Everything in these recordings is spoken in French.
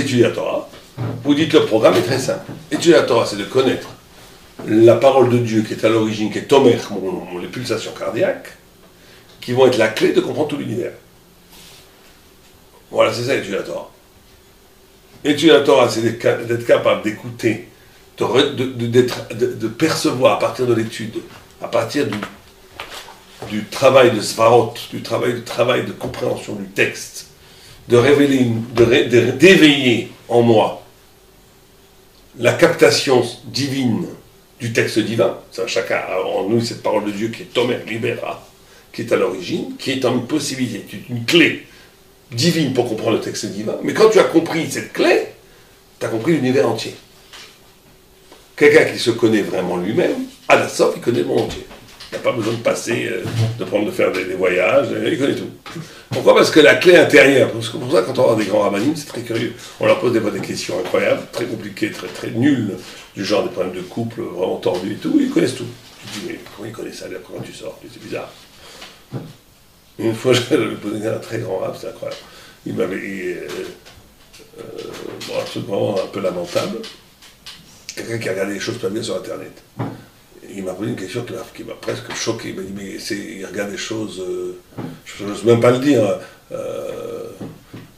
étudier la Torah, vous dites que le programme est très simple. Étudier la Torah, c'est de connaître la parole de Dieu qui est à l'origine, qui est Tomer, les pulsations cardiaques, qui vont être la clé de comprendre tout l'univers. Voilà, c'est ça, étudier la Torah. Étudier la Torah, c'est d'être capable d'écouter, de percevoir à partir de l'étude, à partir du travail de Svarot, du travail de compréhension du texte, de révéler, d'éveiller en moi la captation divine du texte divin. C'est chacun en nous cette parole de Dieu qui est Tomer, Libera, qui est à l'origine, qui est une possibilité, une clé divine pour comprendre le texte divin. Mais quand tu as compris cette clé, tu as compris l'univers entier. Quelqu'un qui se connaît vraiment lui-même, à la sorte, il connaît le monde entier. Il n'a pas besoin de passer, de faire des voyages, il connaît tout. Pourquoi? Parce que la clé intérieure, parce que pour ça, quand on va des grands rabbinim, c'est très curieux. On leur pose des fois des questions incroyables, très compliquées, très, très nulles, du genre des problèmes de couple vraiment tordus et tout, ils connaissent tout. Tu te dis, mais comment ils connaissent ça, quand tu sors? C'est bizarre. Une fois, j'avais posé un très grand rab, c'est incroyable. Il m'avait. Un truc vraiment un peu lamentable. Quelqu'un qui a regardé les choses pas bien sur Internet. Il m'a posé une question qui m'a presque choqué. Il m'a dit, mais il regarde des choses, je n'ose même pas le dire,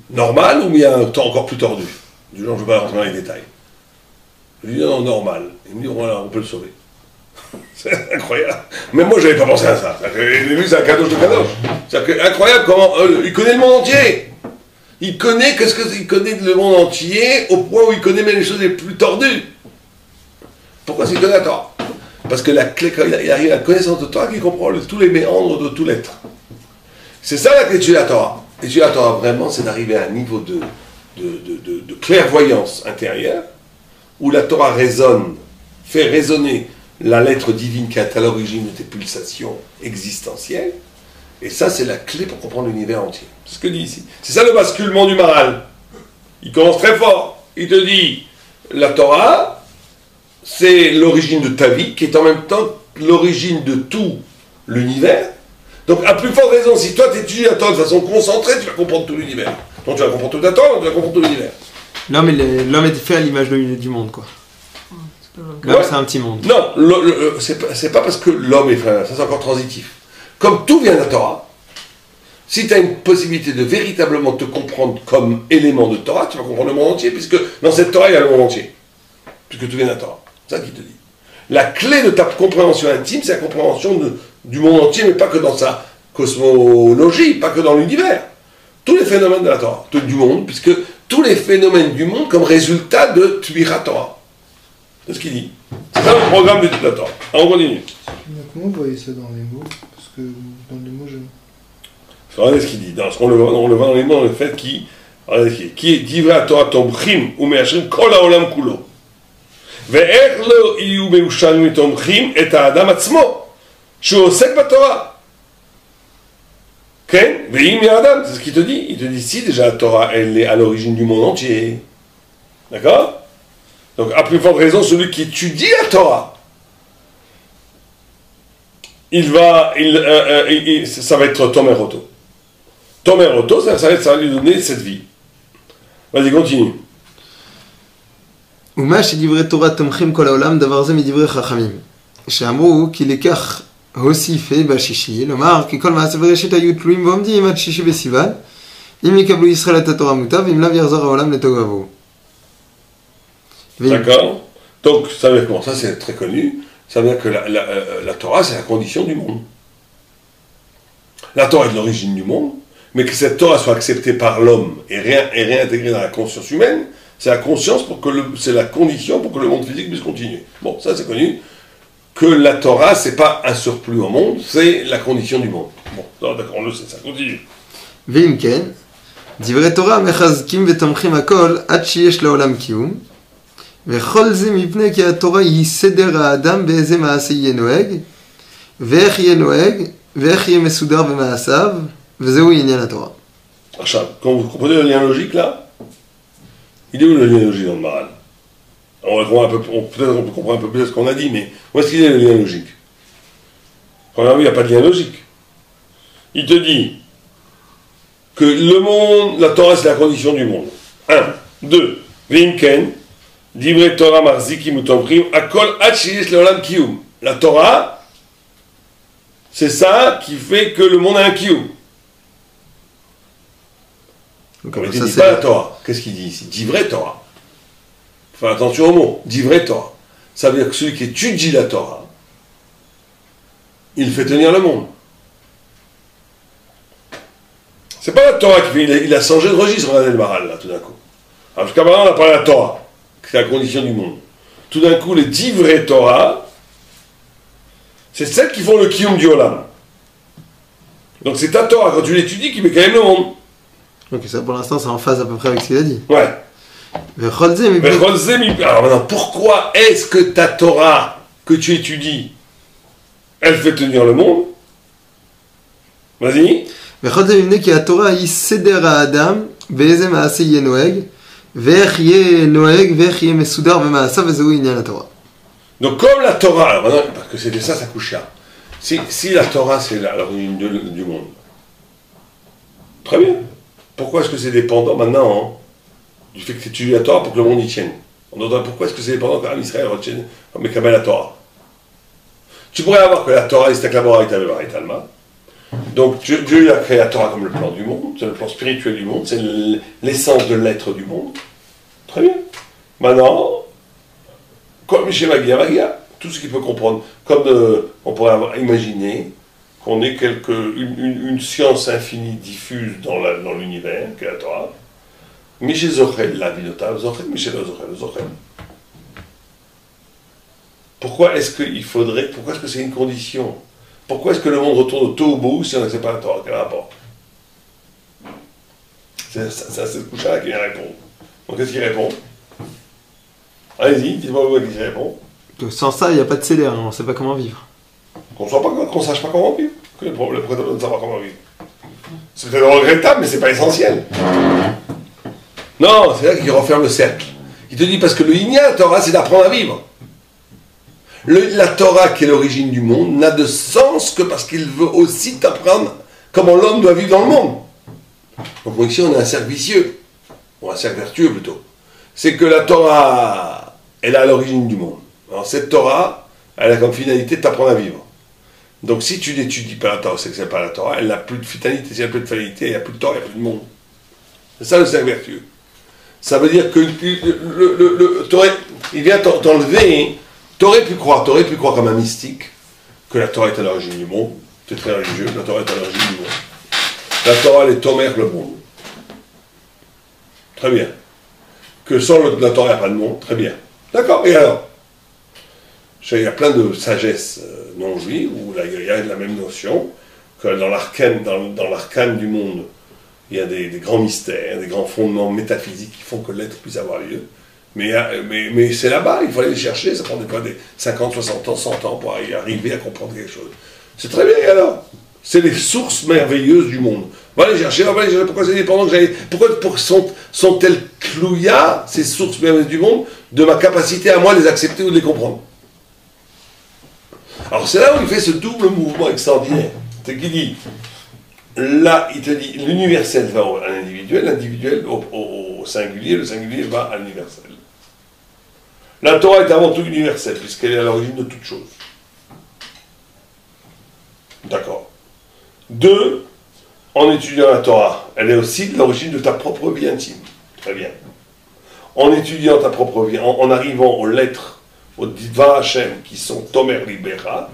normales ou il y a un temps encore plus tordu? Du genre, je ne vais pas rentrer dans les détails. Je lui dis, non, normal. Il me dit, voilà, on peut le sauver. C'est incroyable. Même moi, je n'avais pas pensé à ça. Lui, c'est un cadeau de cadeau. C'est incroyable comment il connaît le monde entier. Il connaît le monde entier au point où il connaît même les choses les plus tordues. Pourquoi c'est connaît la Torah? Parce que la clé, quand il arrive à la connaissance de Torah, il comprend tous les méandres de tout l'être. C'est ça la clé d'étudier la Torah. Étudier la Torah, vraiment, c'est d'arriver à un niveau de clairvoyance intérieure, où la Torah résonne, fait résonner la lettre divine qui est à l'origine de tes pulsations existentielles. Et ça, c'est la clé pour comprendre l'univers entier. C'est ce que dit ici. C'est ça le basculement du Maharal. Il commence très fort. Il te dit, la Torah, c'est l'origine de ta vie, qui est en même temps l'origine de tout l'univers. Donc, à plus forte raison, si toi tu étudies la Torah de façon concentrée, tu vas comprendre tout l'univers. Donc, tu vas comprendre toute la Torah, donc tu vas comprendre tout l'univers. L'homme est fait à l'image du monde, quoi. L'homme, c'est un petit monde. Non, c'est pas parce que l'homme est fait, ça c'est encore transitif. Comme tout vient de la Torah, si tu as une possibilité de véritablement te comprendre comme élément de Torah, tu vas comprendre le monde entier, puisque dans cette Torah, il y a le monde entier. Puisque tout vient de la Torah. C'est ça qu'il te dit. La clé de ta compréhension intime, c'est la compréhension du monde entier, mais pas que dans sa cosmologie, pas que dans l'univers. Tous les phénomènes de la Torah, du monde, puisque tous les phénomènes du monde comme résultat de Tvira Torah. C'est ce qu'il dit. C'est ça le programme de toute la Torah. Alors, on continue. Comment vous voyez ça dans les mots? Parce que dans les mots, je... Regardez ce qu'il dit. On le voit dans les mots, dans le fait qui est Divra Torah Tomchim ou Meashrim Kol Haolam Kulo. ואיך לא יהיו מיושרים ותומכים את האדם עצמו שהוא עוסק בתורה. כן? ואם האדם, c'est ce qu'il te dit. Il te dit si déjà la Torah, elle est à l'origine du monde entier. D'accord? Donc à plus forte raison, celui qui étudie la Torah, ça va être Tomer Oto. Tomer Oto, ça va lui donner cette vie. Vas-y, continue. ומה שדברי תורה תומכים כל העולם, דבר זה מדברי חכמים, שאמרו כי לכך הוסיפה בשישי, לומר כי כל מעשה בראשית היו תלויים ועומדים עד שישי בסיוון, אם יקבלו ישראל את התורה מוטב, אם לאו יחזור העולם לתוהו ובוהו. D'accord. Donc, ça veut dire comment? Ça, c'est très connu. Ça veut dire que la Torah, c'est la condition du monde. La Torah est de l'origine du monde, mais que cette Torah soit acceptée par l'homme et réintégrée dans la conscience humaine, c'est la conscience c'est la condition pour que le monde physique puisse continuer. Bon, ça c'est connu. Que la Torah, c'est pas un surplus au monde, c'est la condition du monde. Bon, d'accord, on le sait, ça continue. ואם כן, דברי תורה מחזקים ותומכים הכל עד שיש לעולם קיום, וכל זה מפני כי התורה היא סדר האדם באיזה מעשה יהיה נוהג, ואיך יהיה נוהג, ואיך יהיה מסודר במעשיו, וזהו עניין התורה. עכשיו, quand vous comprenez le lien logique là, il est où le lien logique dans le Maharal? Peut-être on peut comprendre un peu plus ce qu'on a dit, mais où est-ce qu'il est le lien logique? Premièrement, il n'y a pas de lien logique. Il te dit que le monde, la Torah, c'est la condition du monde. 2. Vimken, Divrei Torah Marzikim Utomrim, Akol Hachiyesh Leolam Kiyum. La Torah, c'est ça qui fait que le monde a un Kiyum. Donc, Il ça, ne dit pas la Torah. Qu'est-ce qu'il dit ici? Divrei Torah. Faut faire attention au mot. Divrei Torah. Ça veut dire que celui qui étudie la Torah, il fait tenir le monde. C'est pas la Torah qui fait. Il a changé de registre, regardez le Maral, là, tout d'un coup. Alors, jusqu'à maintenant, on a parlé de la Torah, qui est la condition du monde. Tout d'un coup, les Divrei Torah, c'est celles qui font le Kiyum du Olam. Donc, c'est ta Torah, quand tu l'étudies, qui met quand même le monde. Ok, ça pour l'instant, c'est en phase à peu près avec ce qu'il a dit. Ouais. Alors maintenant, pourquoi est-ce que ta Torah que tu étudies, elle fait tenir le monde? Vas-y. וכל זה מבנה כי התורה היא סדר האדם באיזה מעשה יהיה נוהג ואיך יהיה נוהג ואיך יהיה מסודר במעשיו וזהו עניין התורה. Donc comme la Torah, alors maintenant, parce que c'était ça, ça couche là. Si la Torah c'est l'origine du monde, très bien. Pourquoi est-ce que c'est dépendant maintenant du fait que tu étudies la Torah pour que le monde y tienne? Pourquoi est-ce que c'est dépendant qu'un Israël retienne comme la Torah? Tu pourrais avoir que la Torah est Taklaboraïta Bebarit Alma. Donc Dieu a créé la Torah comme le plan du monde, c'est le plan spirituel du monde, c'est l'essence de l'être du monde. Très bien. Maintenant, comme chez Magia, tout ce qu'il peut comprendre, comme on pourrait avoir imaginé qu'on ait une science infinie diffuse dans l'univers, qui est la Torah. Miché Zochel, la Vidota, Zochel, Miché Zochel. Pourquoi est-ce que c'est une condition? Pourquoi est-ce que le monde retourne au Tohu si on n'accepte pas la Torah? Quel rapport? C'est ce couche-là qui vient répondre. Donc qu'est-ce qu'il répond? Allez-y, dites-moi où il répond. Sans ça, il n'y a pas de CDR, on ne sait pas comment vivre. Qu'on ne sache pas comment vivre. Quel est le problème de ne savoir comment vivre? C'est peut-être regrettable, mais c'est pas essentiel. Non, c'est là qu'il referme le cercle. Il te dit parce que le Inya, la Torah, c'est d'apprendre à vivre. La Torah, qui est l'origine du monde, n'a de sens que parce qu'il veut aussi t'apprendre comment l'homme doit vivre dans le monde. Donc ici, on a un cercle vicieux, ou un cercle vertueux plutôt. C'est que la Torah, elle est à l'origine du monde. Alors cette Torah, elle a comme finalité de t'apprendre à vivre. Donc si tu n'étudies pas la Torah, c'est que c'est pas la Torah, elle n'a plus de finalité. Si elle n'a plus de finalité, il n'y a plus de Torah, il n'y a plus de monde. C'est ça le cercle vertueux. Ça veut dire que il vient t'enlever. T'aurais pu croire comme un mystique que la Torah est à l'origine du monde. C'est très religieux, la Torah est à l'origine du monde. La Torah, elle est tomère le monde. Très bien. Que sans la Torah, il n'y a pas de monde. Très bien. D'accord, et alors? Il y a plein de sagesse non juive où là, il y a la même notion que dans l'arcane du monde, il y a des grands mystères, des grands fondements métaphysiques qui font que l'être puisse avoir lieu. Mais c'est là-bas, il faut aller les chercher, ça prend des 50, 60 ans, 100 ans pour arriver à comprendre quelque chose. C'est très bien, et alors? C'est les sources merveilleuses du monde. On va les chercher, pourquoi c'est dépendant que j'aille... Pourquoi sont-elles clouillards, ces sources merveilleuses du monde, de ma capacité à moi de les accepter ou de les comprendre? Alors c'est là où il fait ce double mouvement extraordinaire. C'est qu'il dit, là, il te dit, l'universel va à l'individuel, l'individuel au singulier, le singulier va à l'universel. La Torah est avant tout universelle, puisqu'elle est à l'origine de toute chose. D'accord. 2, en étudiant la Torah, elle est aussi l'origine de ta propre vie intime. Très bien. En étudiant ta propre vie, en arrivant aux lettres, aux Dvar Hashem, qui sont Tomer Libera,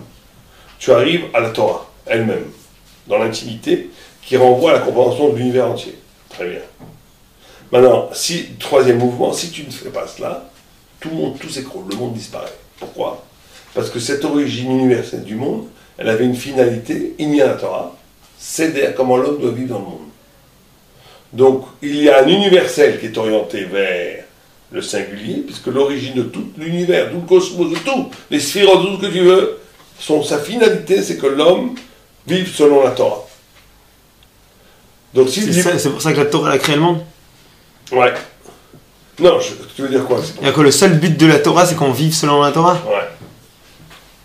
tu arrives à la Torah elle-même, dans l'intimité, qui renvoie à la compréhension de l'univers entier. Très bien. Maintenant, troisième mouvement, si tu ne fais pas cela, tout s'écroule, le monde disparaît. Pourquoi? Parce que cette origine universelle du monde, elle avait une finalité, il y a la Torah, c'est comment l'homme doit vivre dans le monde. Donc, il y a un universel qui est orienté vers le singulier, puisque l'origine de tout l'univers, tout le cosmos, de tout, les sphéroïdes, tout ce que tu veux, sa finalité, c'est que l'homme vive selon la Torah. Donc, c'est pour ça que la Torah a créé le monde? Ouais. Non, tu veux dire quoi? C'est que le seul but de la Torah, c'est qu'on vive selon la Torah?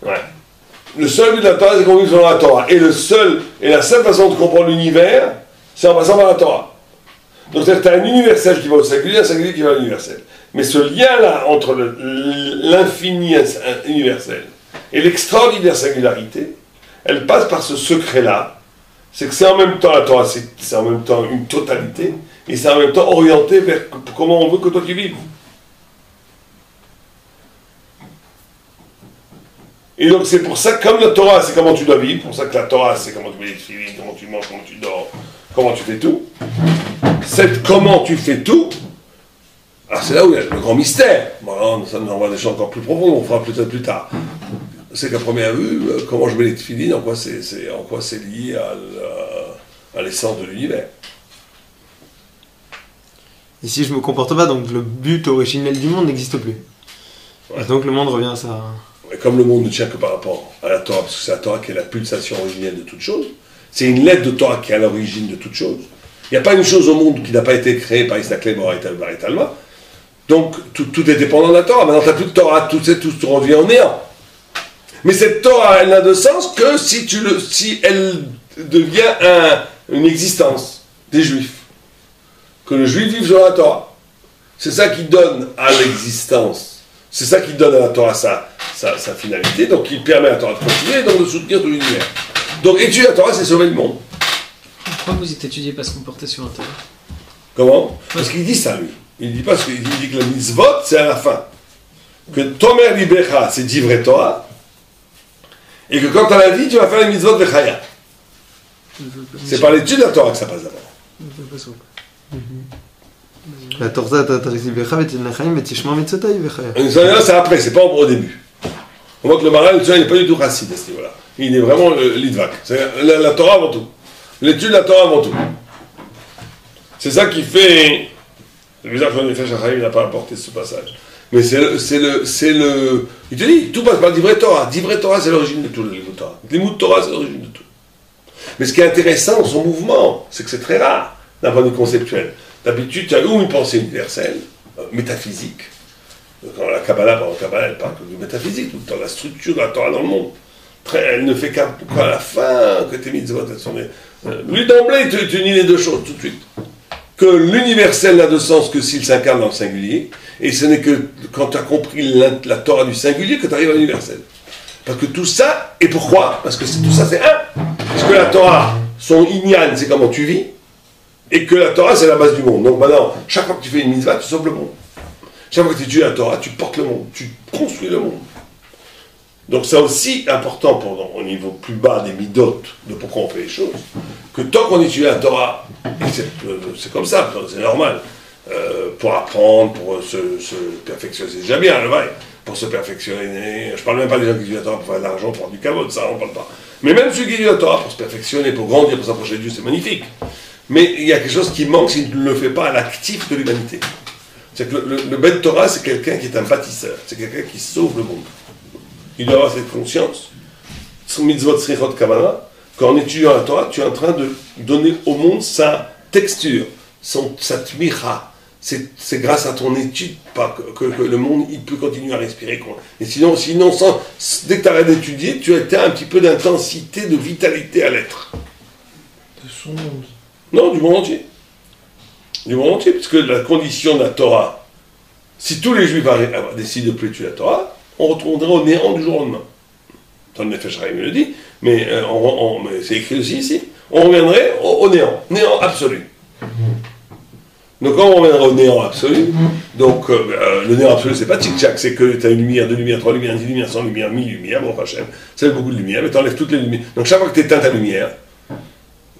Ouais. Le seul but de la Torah, c'est qu'on vive selon la Torah. Et la seule façon de comprendre l'univers, c'est en passant par la Torah. Donc c'est-à-dire que tu as un universel qui va au singulier, un singulier qui va à l'universel. Mais ce lien-là entre l'infini universel et l'extraordinaire singularité, elle passe par ce secret-là. C'est que c'est en même temps, la Torah, c'est en même temps une totalité, et c'est en même temps orienté vers comment on veut que toi tu vives. Et donc c'est pour ça que comme la Torah c'est comment tu dois vivre, pour ça que la Torah c'est comment tu mets les filets, comment tu manges, comment tu dors, comment tu fais tout. Cette comment tu fais tout, alors c'est là où il y a le grand mystère. Bon, ça nous envoie des choses encore plus profondes, on fera peut-être plus tard. C'est qu'à première vue, comment je mets les filets, en quoi c'est lié à l'essence de l'univers. Et si je me comporte pas, donc le but originel du monde n'existe plus. Ouais. Et donc le monde revient à ça. Et comme le monde ne tient que par rapport à la Torah, parce que c'est la Torah qui est la pulsation originelle de toute chose, c'est une lettre de Torah qui est à l'origine de toute chose. Il n'y a pas une chose au monde qui n'a pas été créée par Isnaklé, Bora et Talma. Donc tout est dépendant de la Torah. Maintenant, tu n'as plus de Torah, tout revient en néant. Mais cette Torah, elle n'a de sens que si elle devient une existence des Juifs. Que le Juif vive sur la Torah. C'est ça qui donne à l'existence. C'est ça qui donne à la Torah sa finalité. Donc il permet à la Torah de continuer et donc de soutenir tout l'univers. Donc étudier la Torah, c'est sauver le monde. Pourquoi vous êtes étudié parce qu'on portait sur la Torah? Comment? Parce qu'il dit ça, lui. Il dit pas ce qu'il dit que la mitzvot, c'est à la fin. Que Tomer Librecha, c'est dit vrai Torah. Et que quand tu as la vie, tu vas faire les mitzvot de Chaya. C'est par l'étude de la Torah que ça passe d'abord. La Torah, c'est après, c'est pas au début. On voit que le Maral, il n'est pas du tout racide à ce niveau-là. Il est vraiment l'idvak. C'est la Torah avant tout. L'étude de la Torah avant tout. C'est ça qui fait. C'est bizarre que l'Effet Shachayim n'a pas apporté ce passage. Mais c'est le. Il te dit, tout passe par Divrei Torah. Divrei Torah, c'est l'origine de tout, le Limud Torah. Limud Torah, c'est l'origine de tout. Mais ce qui est intéressant dans son mouvement, c'est que c'est très rare d'un point de vue conceptuel. D'habitude, tu as une pensée universelle, métaphysique. Quand la Kabbalah, elle parle de métaphysique, tout le temps, la structure de la Torah dans le monde. Elle ne fait qu'à la fin que tes mitzvot, elles sont. Lui, d'emblée, il te unit les deux choses tout de suite. Que l'universel n'a de sens que s'il s'incarne dans le singulier, et ce n'est que quand tu as compris la Torah du singulier que tu arrives à l'universel. Parce que tout ça, et pourquoi? Parce que tout ça c'est un. Parce que la Torah, son inyan, c'est comment tu vis, et que la Torah, c'est la base du monde. Donc maintenant, chaque fois que tu fais une mitzvah, tu sauves le monde. Chaque fois que tu étudies la Torah, tu portes le monde, tu construis le monde. Donc c'est aussi important au niveau plus bas des midotes de pourquoi on fait les choses, que tant qu'on étudie la Torah, et c'est comme ça, c'est normal, pour apprendre, pour se perfectionner, c'est déjà bien le bail, pour se perfectionner, je parle même pas des gens qui étudient la Torah pour faire de l'argent, pour faire du kavod, ça on parle pas. Mais même ceux qui étudient la Torah pour se perfectionner, pour grandir, pour s'approcher de Dieu, c'est magnifique. Mais il y a quelque chose qui manque s'il ne le fait pas à l'actif de l'humanité. C'est que le Ben Torah, c'est quelqu'un qui est un bâtisseur, c'est quelqu'un qui sauve le monde. Il doit avoir cette conscience, son mitzvot srichot kavanah, qu'en étudiant la Torah, tu es en train de donner au monde sa texture, sa tmicha. C'est grâce à ton étude que le monde il peut continuer à respirer. Et sinon dès que tu arrêtes d'étudier, tu as un petit peu d'intensité, de vitalité à l'être. De son monde. Non, du monde entier. Du monde entier, parce que la condition de la Torah, si tous les Juifs décident de ne plus étudier la Torah, on retournerait au néant du jour au lendemain. Dans le Nefesh Haim le dit, mais c'est écrit aussi ici. On reviendrait au néant, néant absolu. Donc quand on reviendra au néant absolu, donc le néant absolu c'est pas tic-tac, c'est que tu as une lumière, deux lumières, trois lumières, 10 lumières, 100 lumières, 1000 lumières, bon Hachem, ça fait beaucoup de lumière, mais tu enlèves toutes les lumières. Donc chaque fois que tu éteins ta lumière,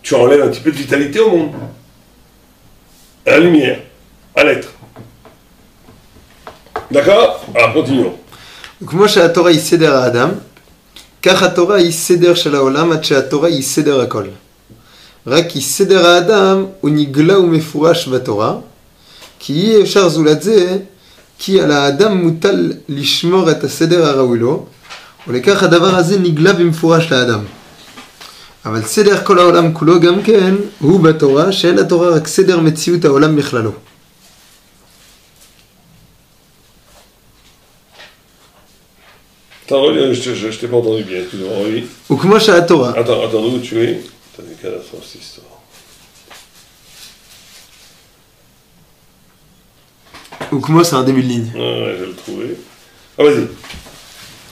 tu enlèves un petit peu de vitalité au monde. À la lumière, à l'être. D'accord? Alors continuons. כמו שהתורה היא סדר האדם, כך התורה היא סדר של העולם עד שהתורה היא סדר הכל. רק כי סדר האדם הוא נגלה ומפורש בתורה, כי אי אפשר זולת זה, כי על האדם מוטל לשמור את הסדר הראוי לו, ולכך הדבר הזה נגלה במפורש לאדם. אבל סדר כל העולם כולו גם כן הוא בתורה, שאין התורה רק סדר מציאות העולם בכללו. Attends, je t'ai pas entendu bien, excuse-moi, oui. וכמו שהתורה... Attends, où tu es? T'as des catastrophes, cette histoire. Ou כמו c'est un début de ligne. Ouais, je vais le trouver. Ah, vas-y.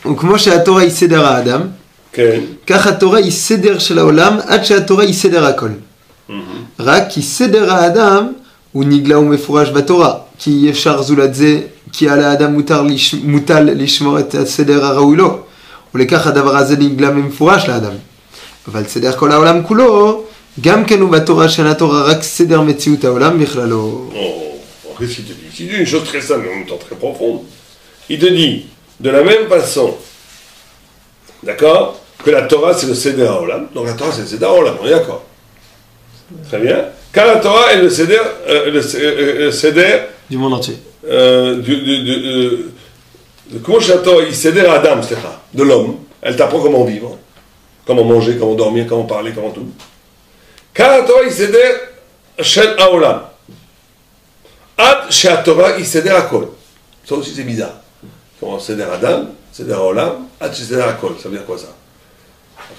וכמו שהתורה היא סדר האדם, כן. כך התורה היא סדר של העולם עד שהתורה היא סדר הכל. רק כי סדר האדם הוא נגלה ומפורש בתורה, כי אי אפשר זולת זה, כי על האדם מוטל לשמור את הסדר הראוי לו, ולכך הדבר הזה נגלה ומפורש לאדם. אבל סדר כל העולם כולו, גם כן הוא בתורה שאין התורה רק סדר מציאות העולם בכללו. Qu'est-ce qu'il te dit? Il dit une chose très simple, mais en même temps très profonde. Il te dit, de la même façon, d'accord, que la Torah c'est le Seder HaOlam. Donc la Torah c'est le Seder HaOlam, on est d'accord. Très bien. Car la Torah est le Seder Du monde entier. Comment la Torah il Seder Adam, c'est ça, de l'homme. Elle t'apprend comment vivre, comment manger, comment dormir, comment parler, comment tout. Car la Torah il Seder Shel HaOlam. Ad Torah il Seder Akol. Ça aussi c'est bizarre. Comment Seder Adam, Seder HaOlam, Ad Seder Akol. Ça veut dire quoi ça?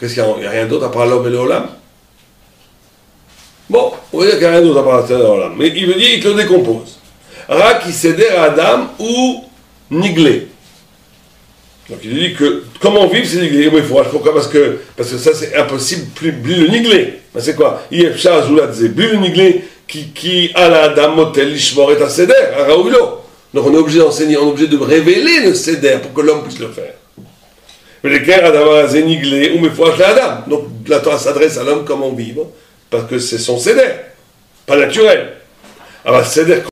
Qu'est-ce qu'il n'y a rien d'autre à part l'homme et le Olam? Bon, on va dire qu'il n'y a rien d'autre à part Seder HaOlam. Mais il veut dire, il te le décompose. Rak il Seder Adam ou Niglé. Donc il dit que comment vivre c'est Niglé. Mais pourquoi? Parce que ça c'est impossible, plus le Niglé. Ben, c'est quoi? Yefshar Zuladze, plus le Niglé qui a la Adam Motel Lishmor et à Seder, à Raoulo. Donc on est obligé d'enseigner, on est obligé de révéler le Seder pour que l'homme puisse le faire. Mais les cœurs à Zéniglé ou Mefoach la Adam. Donc la Torah s'adresse à l'homme comment vivre, parce que c'est son Seder, pas naturel. Alors Seder